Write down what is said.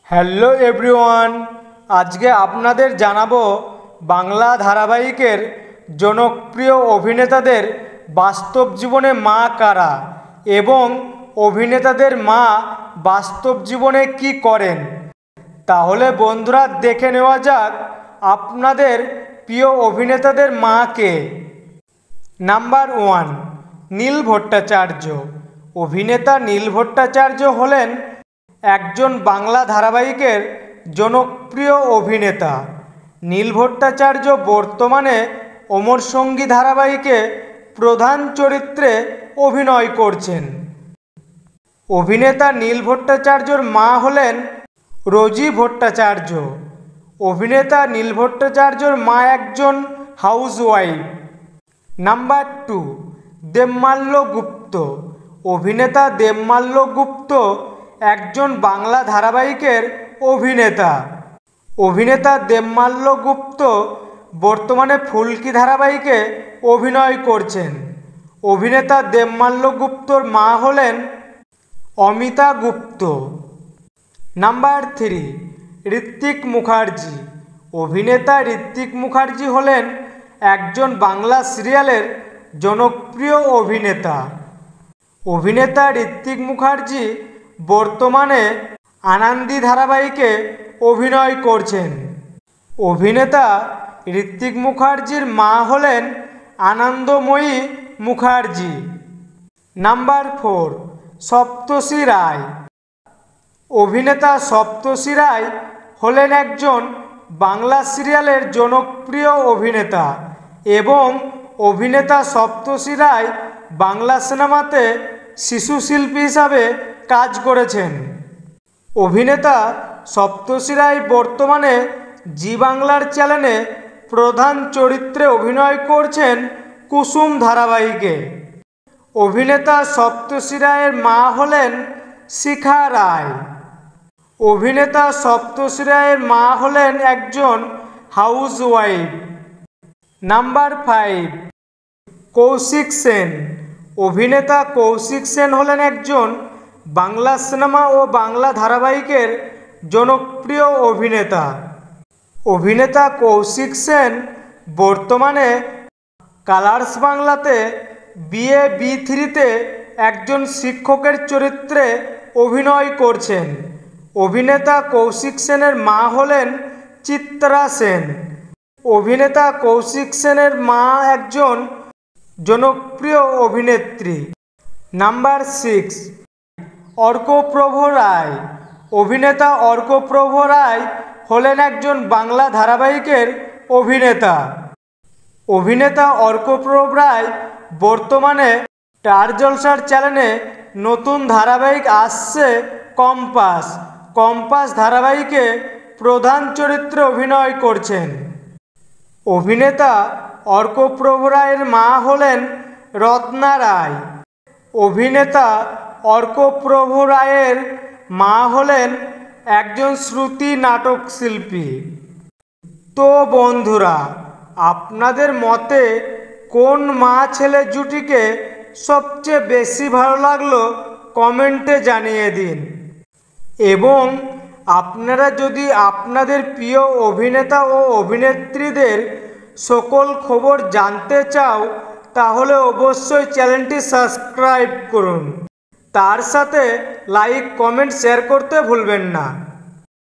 Hello everyone, আজকে আপনাদের জানাবো বাংলা ধারাবাহিকের জনপ্রিয় অভিনেতাদের বাস্তব জীবনে মা কারা এবং অভিনেতাদের মা বাস্তব জীবনে কি করেন। তাহলে বন্ধুরা দেখে নেওয়া যাক আপনাদের প্রিয় অভিনেতাদের মা কে। নাম্বার 1, নীল ভট্টাচার্য। অভিনেতা নীল ভট্টাচার্য হলেন একজন বাংলা ধারাবাহিকের জনপ্রিয় অভিনেতা। নীল ভট্টাচার্য বর্তমানে অমর সঙ্গী ধারাবাহিকে প্রধান চরিত্রে অভিনয় করছেন। অভিনেতা নীল ভট্টাচার্যর মা হলেন রোজি ভট্টাচার্য। অভিনেতা নীল ভট্টাচার্যর মা একজন হাউসওয়াইফ। নাম্বার 2, দেবমাল্য গুপ্ত। অভিনেতা দেবমাল্য গুপ্ত একজন বাংলা ধারাবাহিকের অভিনেতা। অভিনেতা দেবমাল্য গুপ্ত বর্তমানে ফুলকি ধারাবাহিকে অভিনয় করছেন। অভিনেতা দেবমাল্য গুপ্তর মা হলেন অমিতা গুপ্ত। নাম্বার 3, ঋত্বিক মুখার্জি। অভিনেতা ঋত্বিক মুখার্জি হলেন একজন বাংলা সিরিয়ালের জনপ্রিয় অভিনেতা। অভিনেতা ঋত্বিক মুখার্জি বর্তমানে আনন্দী ধারাবাহিকে অভিনয় করছেন। অভিনেতা ঋত্বিক মুখার্জির মা হলেন আনন্দময়ী মুখার্জি। নাম্বার 4, সপ্তর্ষি রায়। অভিনেতা সপ্তর্ষি রায় হলেন একজন বাংলা সিরিয়ালের জনপ্রিয় অভিনেতা এবং অভিনেতা সপ্তর্ষি রায় বাংলা সিনেমাতে শিশু শিল্পী হিসাবে কাজ করেছেন। অভিনেতা সপ্তর্ষি রায় বর্তমানে জি বাংলার চ্যানেলে প্রধান চরিত্রে অভিনয় করছেন কুসুম ধারাবাহিকে। অভিনেতা সপ্তর্ষি রায়ের মা হলেন শিখা রায়। অভিনেতা সপ্তর্ষি রায়ের মা হলেন একজন হাউসওয়াইফ। নাম্বার 5, কৌশিক সেন। অভিনেতা কৌশিক সেন হলেন একজন বাংলা সিনেমা ও বাংলা ধারাবাহিকের জনপ্রিয় অভিনেতা। অভিনেতা কৌশিক সেন বর্তমানে কালার্স বাংলাতে BA-B3-তে একজন শিক্ষকের চরিত্রে অভিনয় করছেন। অভিনেতা কৌশিক সেনের মা হলেন চিত্রা সেন। অভিনেতা কৌশিক সেনের মা একজন জনপ্রিয় অভিনেত্রী। নাম্বার 6, অর্কপ্রভ রায়। অভিনেতা অর্কপ্রভ রায় হলেন একজন বাংলা ধারাবাহিকের অভিনেতা। অভিনেতা অর্কপ্রভ রায় বর্তমানে স্টার জলসার চ্যানেলে নতুন ধারাবাহিক আসছে কম্পাস ধারাবাহিকে প্রধান চরিত্রে অভিনয় করছেন। অভিনেতা অর্কপ্রভ রায়ের মা হলেন রত্না রায়। অভিনেতা অর্কপ্রভ রায়ের মা হলেন একজন শ্রুতি নাটক শিল্পী। তো বন্ধুরা, আপনাদের মতে কোন মা ছেলে জুটিকে সবচেয়ে বেশি ভালো লাগলো কমেন্টে জানিয়ে দিন। এবং আপনারা যদি আপনাদের প্রিয় অভিনেতা ও অভিনেত্রীদের সকল খবর জানতে চাও তাহলে অবশ্যই চ্যানেলটি সাবস্ক্রাইব করুন। তার সাথে লাইক, কমেন্ট, শেয়ার করতে ভুলবেন না।